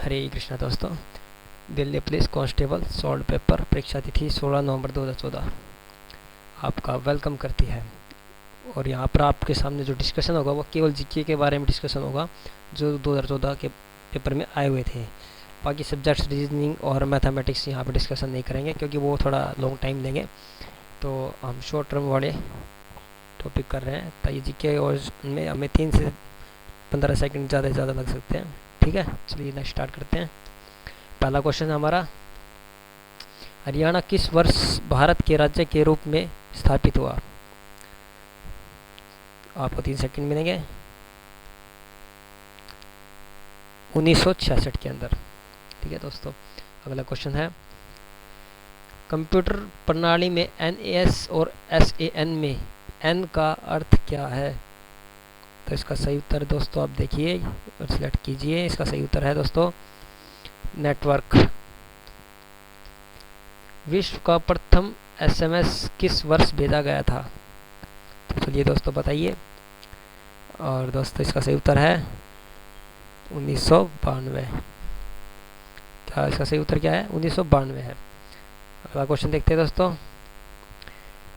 हरे कृष्णा दोस्तों। Delhi police constable salt pepper परीक्षा तिथि 16 नवंबर 2014 आपका वेलकम करती है। और यहाँ पर आपके सामने जो डिस्कशन होगा वो केवल जीके के बारे में डिस्कशन होगा जो 2014 के पेपर में आए हुए थे। बाकी सब्जेक्ट्स रीजनिंग और मैथमेटिक्स यहाँ पर डिस्कशन नहीं करेंगे क्योंकि वो थोड़ा लॉन्ग टाइम लेंगे, तो हम शॉर्ट टर्म वाले टॉपिक कर रहे हैं ताकि जीके और में हमें 3 से 15 सेकंड ज़्यादा से ज़्यादा लग सकते हैं। ठीक है, चलिए नेक्स्ट स्टार्ट करते हैं। पहला क्वेश्चन है हमारा, हरियाणा किस वर्ष भारत के राज्य के रूप में स्थापित हुआ? आपको 3 सेकंड मिलेंगे। 1966 के अंदर। ठीक है दोस्तों, अगला क्वेश्चन है, कंप्यूटर प्रणाली में NAS और SAN में N का अर्थ क्या है? तो इसका सही उत्तर दोस्तों आप देखिए और सिलेक्ट कीजिए। इसका सही उत्तर है दोस्तों नेटवर्क। विश्व का प्रथम SMS किस वर्ष भेजा गया था? तो चलिए दोस्तों बताइए। और दोस्तों इसका सही उत्तर है 1992। क्या इसका सही उत्तर क्या है? 1992 है। अगला क्वेश्चन देखते हैं दोस्तों।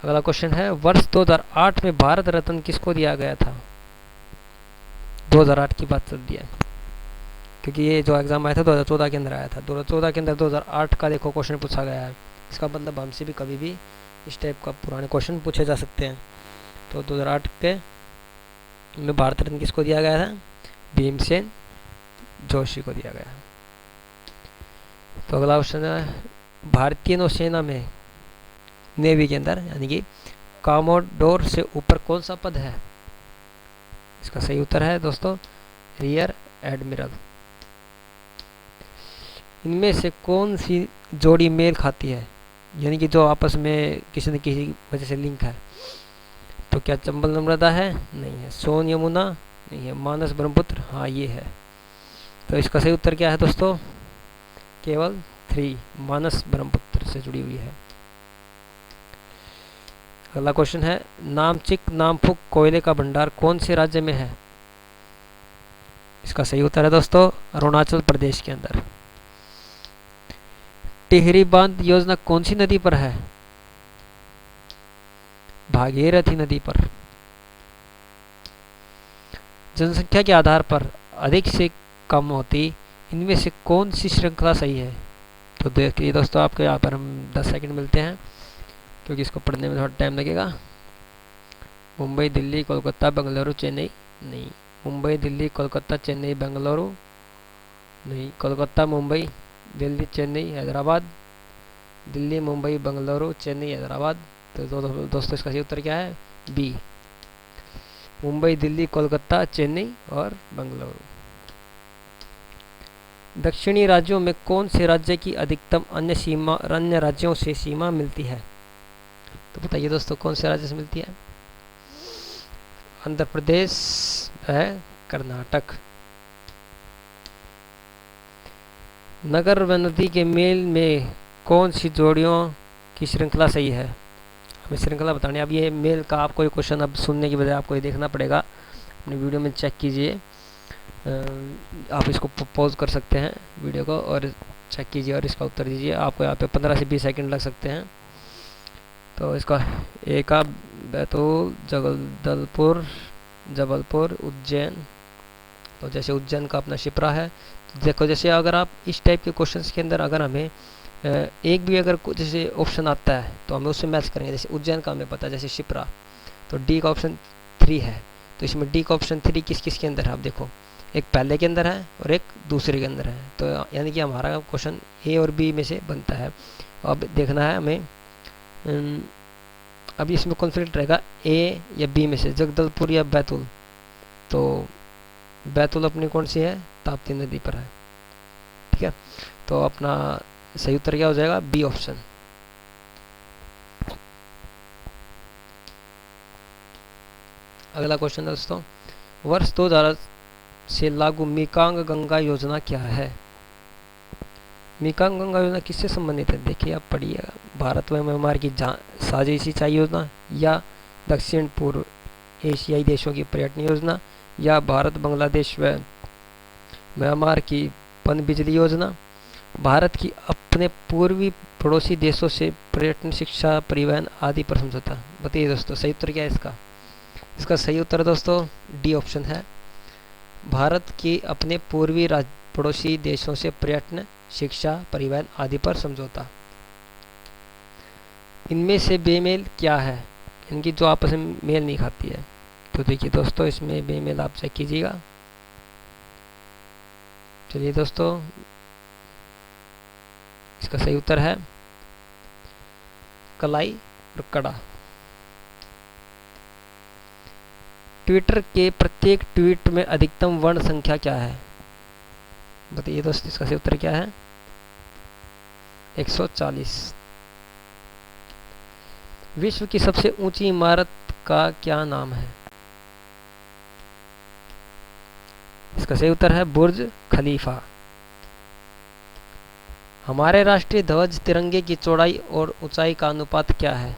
अगला क्वेश्चन है, वर्ष 2008 में भारत रत्न किसको दिया गया था? 2008 की बात चल रही है क्योंकि ये जो एग्जाम आया था 2014 के अंदर आया था। 2014 के अंदर 2008 का देखो क्वेश्चन पूछा गया है। इसका मतलब हमसे भी कभी भी इस टाइप का पुराने क्वेश्चन पूछे जा सकते हैं। तो 2008 के में भारत रत्न किसको दिया गया था? भीमसेन जोशी को दिया गया। तो अगला क्वेश्चन है, भारतीय नौसेना में नेवी के अंदर यानी कि कॉमोडोर से ऊपर कौन सा पद है? इसका सही उत्तर है दोस्तों रियर एडमिरल। इनमें से कौन सी जोड़ी मेल खाती है, यानी कि जो आपस में किसी न किसी वजह से लिंक है? तो क्या चंबल नर्मदा है? नहीं है। सोन यमुना? नहीं है। मानस ब्रह्मपुत्र? हाँ ये है। तो इसका सही उत्तर क्या है दोस्तों? केवल 3 मानस ब्रह्मपुत्र से जुड़ी हुई है। अगला क्वेश्चन है, नामचिक नामफुक कोयले का भंडार कौन से राज्य में है? इसका सही उत्तर है दोस्तों अरुणाचल प्रदेश के अंदर। टिहरी बांध योजना कौन सी नदी पर है? भागीरथी नदी पर। जनसंख्या के आधार पर अधिक से कम होती इनमें से कौन सी श्रृंखला सही है? तो देखिए दोस्तों आपको यहाँ पर हम 10 सेकंड मिलते हैं क्योंकि इसको पढ़ने में थोड़ा टाइम लगेगा। मुंबई दिल्ली कोलकाता बेंगलुरु चेन्नई? नहीं। मुंबई दिल्ली कोलकाता चेन्नई बेंगलुरु? नहीं। कोलकाता मुंबई दिल्ली चेन्नई हैदराबाद? दिल्ली मुंबई बेंगलुरु चेन्नई हैदराबाद? तो दोस्तों इसका सही उत्तर क्या है? बी मुंबई दिल्ली कोलकाता चेन्नई और बेंगलुरु। दक्षिणी राज्यों में कौन से राज्य की अधिकतम अन्य राज्यों से सीमा मिलती है? तो बताइए दोस्तों कौन से राज्य से मिलती है? आंध्र प्रदेश है, कर्नाटक। नगर व नदी के मेल में कौन सी जोड़ियों की श्रृंखला सही है? हमें श्रृंखला बतानी। अब ये मेल का आपको ये क्वेश्चन अब सुनने की बजाय आपको ये देखना पड़ेगा। अपनी वीडियो में चेक कीजिए। आप इसको पॉज कर सकते हैं वीडियो को और चेक कीजिए और इसका उत्तर दीजिए। आपको यहाँ पे 15 से 20 सेकंड लग सकते हैं। तो इसका ए का बैतूल, जगदलपुर, जबलपुर, उज्जैन। तो जैसे उज्जैन का अपना शिप्रा है। तो देखो जैसे अगर आप इस टाइप के क्वेश्चंस के अंदर अगर हमें एक भी अगर जैसे ऑप्शन आता है तो हमें उससे मैच करेंगे। जैसे उज्जैन का हमें पता है जैसे शिप्रा, तो डी का ऑप्शन 3 है। तो इसमें डी का ऑप्शन 3 किस किस के अंदर है? आप देखो एक पहले के अंदर है और एक दूसरे के अंदर है। तो यानी कि हमारा क्वेश्चन ए और बी में से बनता है। अब देखना है हमें अभी इसमें कॉन्फ्लिक्ट रहेगा ए या बी में से, जगदलपुर या बैतूल। तो बैतूल अपनी कौन सी है? ताप्ती नदी पर है। ठीक है, तो अपना सही उत्तर क्या हो जाएगा? B option. अगला क्वेश्चन दोस्तों, वर्ष 2000 से लागू मेकांग गंगा योजना क्या है? मेकांग गंगा योजना किससे संबंधित है? देखिए आप पढ़िएगा। भारत में म्यांमार की साझी सिंचाई योजना, या दक्षिण पूर्व एशियाई देशों की पर्यटन योजना, या भारत बांग्लादेश व म्यांमार की पनबिजली योजना, भारत की अपने पूर्वी पड़ोसी देशों से पर्यटन, शिक्षा, परिवहन आदि पर समझौता। बताइए दोस्तों सही उत्तर क्या है इसका? इसका सही उत्तर दोस्तों डी ऑप्शन है, भारत की अपने पूर्वी पड़ोसी देशों से पर्यटन, शिक्षा, परिवहन आदि पर समझौता। इनमें से बेमेल क्या है, इनकी जो आपस में मेल नहीं खाती है? तो देखिए दोस्तों, इसमें बेमेल आप चेक कीजिएगा। चलिए दोस्तों, इसका सही उत्तर है कलाई और कड़ा। ट्विटर के प्रत्येक ट्वीट में अधिकतम वर्ण संख्या क्या है? बताइए दोस्तों, इसका सही उत्तर क्या है? 140। विश्व की सबसे ऊंची इमारत का क्या नाम है? इसका सही उत्तर है बुर्ज खलीफा। हमारे राष्ट्रीय ध्वज तिरंगे की चौड़ाई और ऊंचाई का अनुपात क्या है?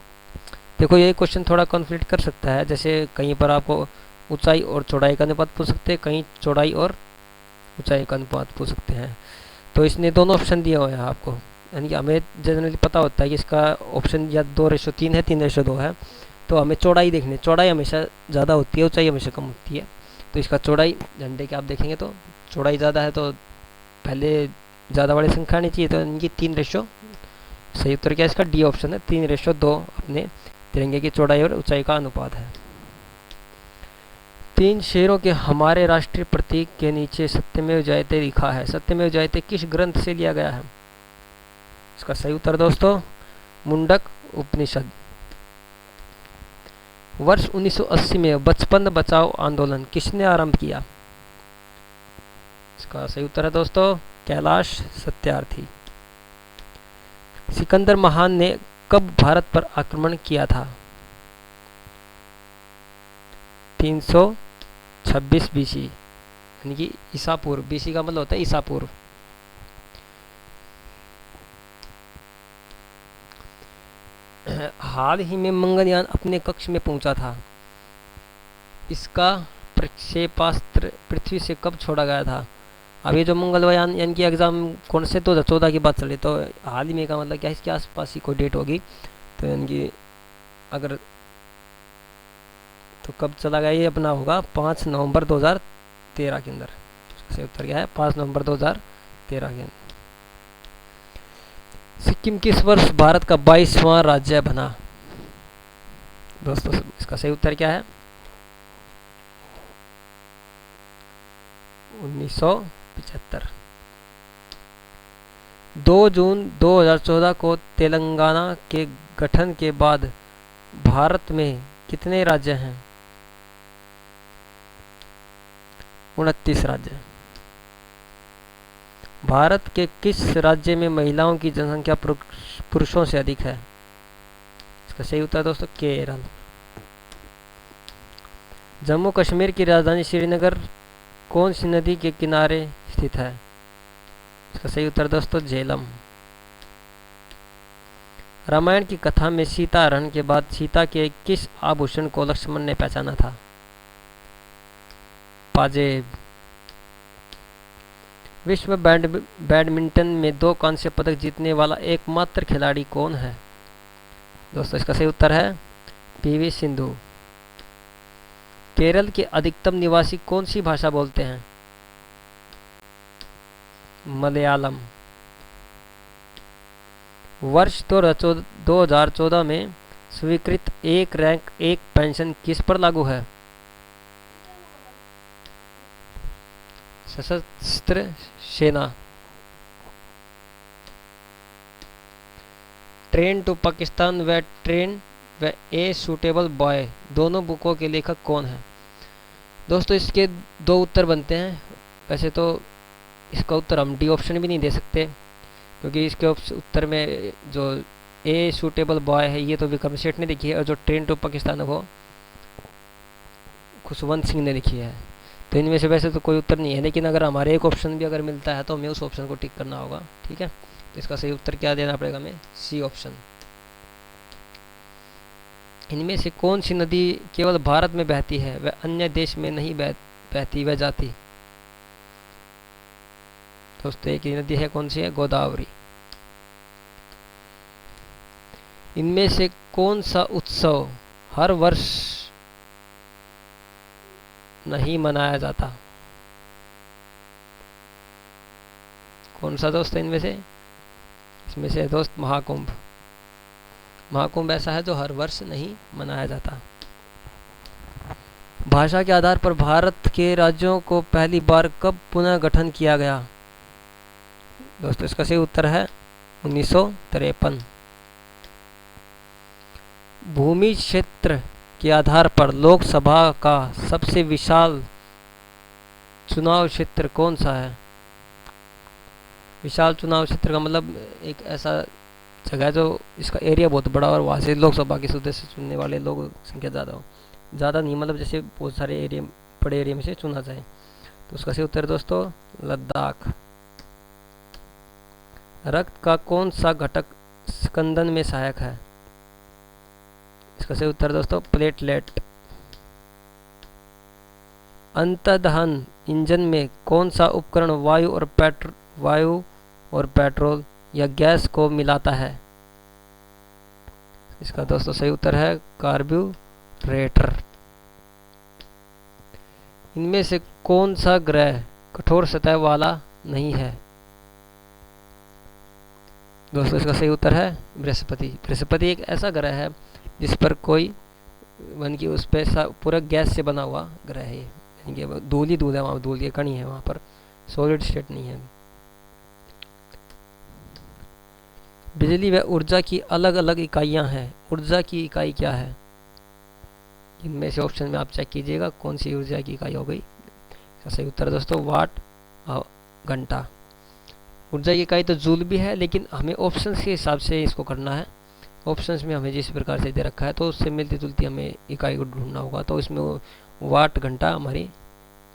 देखो, ये क्वेश्चन थोड़ा कॉन्फ्लिक्ट कर सकता है, जैसे कहीं पर आपको ऊंचाई और चौड़ाई का अनुपात पूछ सकते हैं, कहीं चौड़ाई और ऊंचाई का अनुपात पूछ सकते हैं। तो इसने दोनों ऑप्शन दिए हुए हैं आपको, यानी कि हमें जनरली पता होता है कि इसका ऑप्शन या 2:3 है, 3:2 है। तो हमें चौड़ाई देखनी है, चौड़ाई हमेशा ज़्यादा होती है, ऊंचाई हमेशा कम होती है। तो इसका चौड़ाई, झंडे के आप देखेंगे तो चौड़ाई ज़्यादा है, तो पहले ज़्यादा बड़ी संख्या आनी चाहिए, तो इनकी 3:, सही उत्तर क्या है इसका? डी ऑप्शन है, 3:2 अपने तिरंगे की चौड़ाई और ऊंचाई का अनुपात है। 3 शेरों के हमारे राष्ट्रीय प्रतीक के नीचे सत्यमेव जयते लिखा है। सत्यमेव जयते किस ग्रंथ से लिया गया है? इसका सही उत्तर दोस्तों मुंडक उपनिषद। वर्ष 1980 में बचपन बचाओ आंदोलन किसने आरंभ किया? इसका सही उत्तर है दोस्तों कैलाश सत्यार्थी। सिकंदर महान ने कब भारत पर आक्रमण किया था? 326 बीसी, यानी कि ईसा पूर्व। बीसी का मतलब होता है ईसा पूर्व। हाल ही में मंगलयान अपने कक्ष में पहुंचा था, इसका प्रक्षेपास्त्र पृथ्वी से कब छोड़ा गया था? अब ये जो मंगलयान यानी कि एग्जाम कौन से 2014 की बात चले, तो हाल ही में का मतलब क्या है, इसके आसपास ही कोई डेट होगी। तो यानी कि अगर तो कब चला गया, ये अपना होगा 5 नवंबर 2013 के अंदर। इसका उत्तर क्या है? 5 नवंबर 2013 के अंदर। सिक्किम किस वर्ष भारत का 22वां राज्य बना? दोस्तों इसका सही उत्तर क्या है? 1975। 2 जून 2014 को तेलंगाना के गठन के बाद भारत में कितने राज्य हैं? 29 राज्य। भारत के किस राज्य में महिलाओं की जनसंख्या पुरुषों से अधिक है? इसका सही उत्तर दोस्तों केरल। जम्मू कश्मीर की राजधानी श्रीनगर कौन सी नदी के किनारे स्थित है? इसका सही उत्तर दोस्तों झेलम। रामायण की कथा में सीता हरण के बाद सीता के किस आभूषण को लक्ष्मण ने पहचाना था? पाजेब। विश्व बैडमिंटन में 2 कांस्य पदक जीतने वाला एकमात्र खिलाड़ी कौन है? दोस्तों इसका सही उत्तर है पीवी सिंधु। केरल के अधिकतम निवासी कौन सी भाषा बोलते हैं? मलयालम। वर्ष 2014 में स्वीकृत एक रैंक एक पेंशन किस पर लागू है? सशस्त्र सेना। ट्रेन टू पाकिस्तान व ट्रेन व ए सूटेबल बॉय दोनों बुकों के लेखक कौन है? दोस्तों इसके 2 उत्तर बनते हैं। वैसे तो इसका उत्तर हम डी ऑप्शन भी नहीं दे सकते, क्योंकि इसके उत्तर में जो ए सूटेबल बॉय है ये तो विक्रम सेठ ने लिखी है, और जो ट्रेन टू पाकिस्तान है वो खुशवंत सिंह ने लिखी है। तो इनमें से वैसे तो कोई उत्तर नहीं है, लेकिन अगर हमारे एक ऑप्शन भी अगर मिलता है तो हमें उस ऑप्शन को टिक करना होगा। ठीक है, तो इसका सही उत्तर क्या देना पड़ेगा हमें? C option. इनमें से कौन सी नदी केवल भारत में बहती है वह अन्य देश में नहीं बहती वह जाती? दोस्तों एक ही नदी है, कौन सी है? गोदावरी। इनमें से कौन सा उत्सव हर वर्ष नहीं मनाया जाता? कौन सा दोस्त है इनमें से? इसमें से दोस्त महाकुंभ। महाकुंभ ऐसा है जो हर वर्ष नहीं मनाया जाता। भाषा के आधार पर भारत के राज्यों को पहली बार कब पुनः गठन किया गया? दोस्तों इसका सही उत्तर है 1953। भूमि क्षेत्र के आधार पर लोकसभा का सबसे विशाल चुनाव क्षेत्र कौन सा है? विशाल चुनाव क्षेत्र का मतलब एक ऐसा जगह है जो इसका एरिया बहुत बड़ा और वहाँ से लोकसभा के सदस्य चुनने वाले लोग संख्या ज़्यादा हो। ज़्यादा नहीं मतलब जैसे बहुत सारे एरिया, बड़े एरिया में से चुना जाए। तो उसका सही उत्तर दोस्तों लद्दाख। रक्त का कौन सा घटक स्कंदन में सहायक है? इसका सही उत्तर दोस्तों प्लेटलेट। अंतर्दहन इंजन में कौन सा उपकरण वायु और पेट्रोल या गैस को मिलाता है? इसका दोस्तों सही उत्तर है कार्ब्यूरेटर। इनमें से कौन सा ग्रह कठोर सतह वाला नहीं है? दोस्तों इसका सही उत्तर है बृहस्पति। बृहस्पति एक ऐसा ग्रह है जिस पर कोई की उस पर पूरा गैस से बना हुआ ग्रह है, यानी कि धूल ही धूल है, वहाँ धूल की कणी है, वहाँ पर सॉलिड स्टेट नहीं है। बिजली व ऊर्जा की अलग अलग इकाइयाँ हैं। ऊर्जा की इकाई क्या है? इनमें से ऑप्शन में आप चेक कीजिएगा कौन सी ऊर्जा की इकाई हो गई। इसका सही उत्तर दोस्तों वाट घंटा। ऊर्जा की इकाई तो जूल भी है, लेकिन हमें ऑप्शंस के हिसाब से इसको करना है। ऑप्शंस में हमें जिस प्रकार से दे रखा है तो उससे मिलती जुलती हमें इकाई को ढूंढना होगा। तो इसमें वाट घंटा हमारी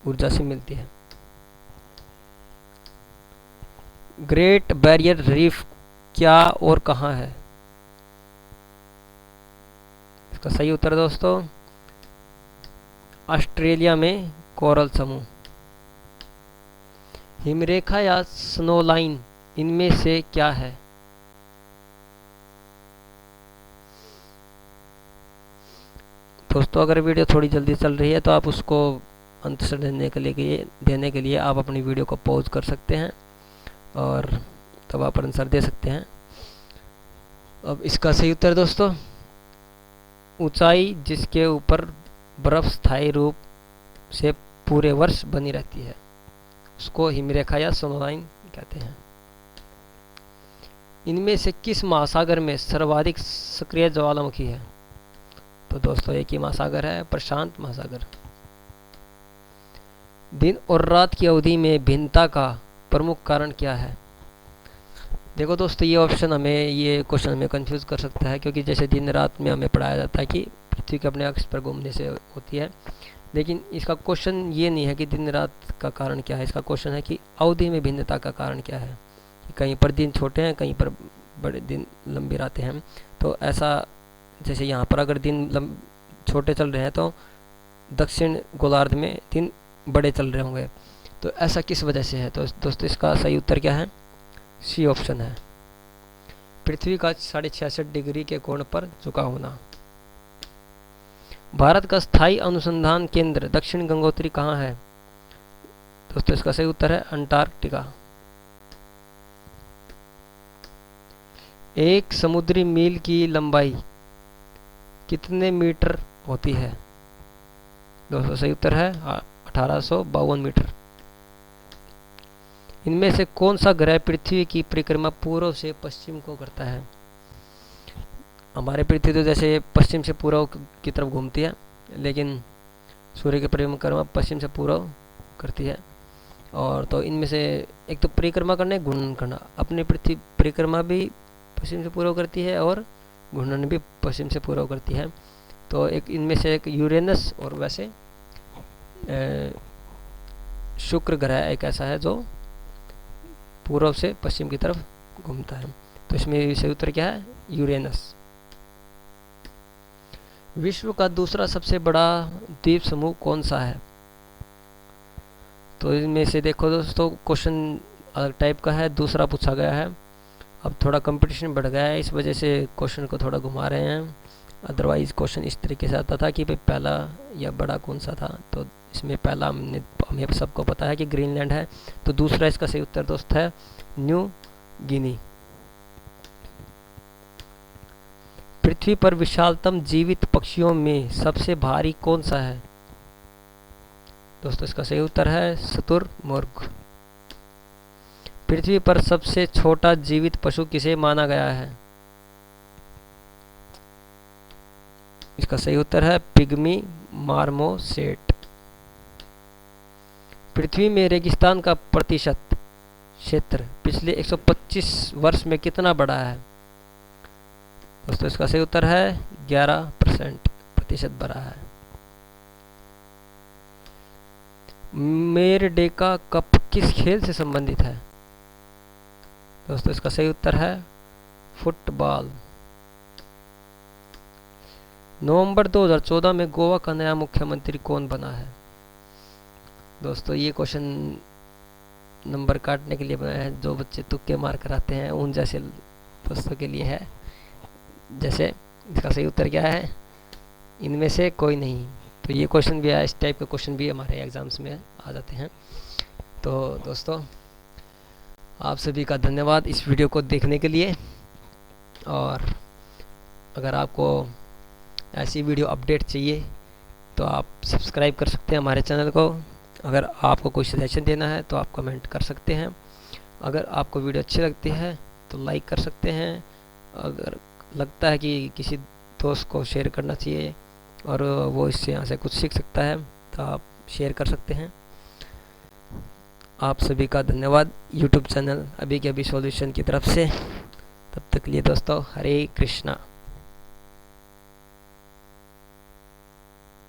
ऊर्जा से मिलती है। ग्रेट बैरियर रीफ क्या और कहाँ है? इसका सही उत्तर दोस्तों ऑस्ट्रेलिया में कोरल समूह। हिमरेखा या स्नो लाइन इनमें से क्या है? दोस्तों अगर वीडियो थोड़ी जल्दी चल रही है तो आप उसको अंत से देने के लिए आप अपनी वीडियो को पॉज कर सकते हैं और तब आप आंसर दे सकते हैं। अब इसका सही उत्तर दोस्तों ऊंचाई जिसके ऊपर बर्फ स्थायी रूप से पूरे वर्ष बनी रहती है उसको हिमरेखा या स्नो लाइन कहते हैं। इनमें से किस महासागर में सर्वाधिक सक्रिय ज्वालामुखी है? तो दोस्तों एक ही महासागर है, प्रशांत महासागर। दिन और रात की अवधि में भिन्नता का प्रमुख कारण क्या है? देखो दोस्तों ये क्वेश्चन हमें कंफ्यूज कर सकता है, क्योंकि जैसे दिन रात में हमें पढ़ाया जाता है कि पृथ्वी के अपने अक्ष पर घूमने से होती है, लेकिन इसका क्वेश्चन ये नहीं है कि दिन रात का कारण क्या है। इसका क्वेश्चन है कि अवधि में भिन्नता का कारण क्या है। कहीं पर दिन छोटे हैं, कहीं पर बड़े दिन लंबी रातें हैं। तो ऐसा जैसे यहाँ पर अगर दिन छोटे चल रहे हैं तो दक्षिण गोलार्ध में दिन बड़े चल रहे होंगे। तो ऐसा किस वजह से है? तो दोस्तों इसका सही उत्तर क्या है? सी ऑप्शन है, पृथ्वी का 66.5 डिग्री के कोण पर झुका होना। भारत का स्थायी अनुसंधान केंद्र दक्षिण गंगोत्री कहाँ है? दोस्तों इसका सही उत्तर है अंटार्कटिका। एक समुद्री मील की लंबाई कितने मीटर होती है? दोस्तों सही उत्तर है 1852 मीटर। इनमें से कौन सा ग्रह पृथ्वी की परिक्रमा पूर्व से पश्चिम को करता है? हमारे पृथ्वी तो जैसे पश्चिम से पूर्व की तरफ घूमती है, लेकिन सूर्य की परिक्रमा पश्चिम से पूर्व करती है। और तो इनमें से एक तो परिक्रमा करना, घूर्णन करना। अपनी पृथ्वी परिक्रमा भी पश्चिम से पूर्व करती है और घूर्णन भी पश्चिम से पूर्व करती है। तो एक इनमें से एक यूरेनस और वैसे शुक्र ग्रह एक ऐसा है जो पूर्व से पश्चिम की तरफ घूमता है। तो इसमें सही उत्तर क्या है? यूरेनस। विश्व का दूसरा सबसे बड़ा द्वीप समूह कौन सा है? तो इनमें से देखो दोस्तों क्वेश्चन अलग टाइप का है, दूसरा पूछा गया है। अब थोड़ा कंपटीशन बढ़ गया है, इस वजह से क्वेश्चन को थोड़ा घुमा रहे हैं। अदरवाइज़ क्वेश्चन इस तरीके से आता था कि भाई पहला या बड़ा कौन सा था, तो इसमें पहला हमें सबको पता है कि ग्रीनलैंड है, तो दूसरा इसका सही उत्तर दोस्त है न्यू गिनी। पृथ्वी पर विशालतम जीवित पक्षियों में सबसे भारी कौन सा है? दोस्तों इसका सही उत्तर है शुतुरमुर्ग। पृथ्वी पर सबसे छोटा जीवित पशु किसे माना गया है? इसका सही उत्तर है पिग्मी मार्मोसेट। पृथ्वी में रेगिस्तान का प्रतिशत क्षेत्र पिछले 125 वर्ष में कितना बढ़ा है? दोस्तों इसका सही उत्तर है 11% प्रतिशत बढ़ा है। मेरडेका कप किस खेल से संबंधित है? दोस्तों इसका सही उत्तर है फुटबॉल। नवंबर 2014 में गोवा का नया मुख्यमंत्री कौन बना है? दोस्तों ये क्वेश्चन नंबर काटने के लिए बनाया है, जो बच्चे तुक्के मार कर आते हैं उन जैसे दोस्तों के लिए है। जैसे इसका सही उत्तर क्या है? इनमें से कोई नहीं। तो ये क्वेश्चन भी है, इस टाइप के क्वेश्चन भी हमारे एग्ज़ाम्स में आ जाते हैं। तो दोस्तों आप सभी का धन्यवाद इस वीडियो को देखने के लिए, और अगर आपको ऐसी वीडियो अपडेट चाहिए तो आप सब्सक्राइब कर सकते हैं हमारे चैनल को। अगर आपको कोई सजेशन देना है तो आप कमेंट कर सकते हैं। अगर आपको वीडियो अच्छी लगती है तो लाइक कर सकते हैं। अगर लगता है कि किसी दोस्त को शेयर करना चाहिए और वो इससे यहाँ से कुछ सीख सकता है तो आप शेयर कर सकते हैं। आप सभी का धन्यवाद यूट्यूब चैनल अभी के अभी सॉल्यूशन की तरफ से। तब तक के लिए दोस्तों हरे कृष्णा।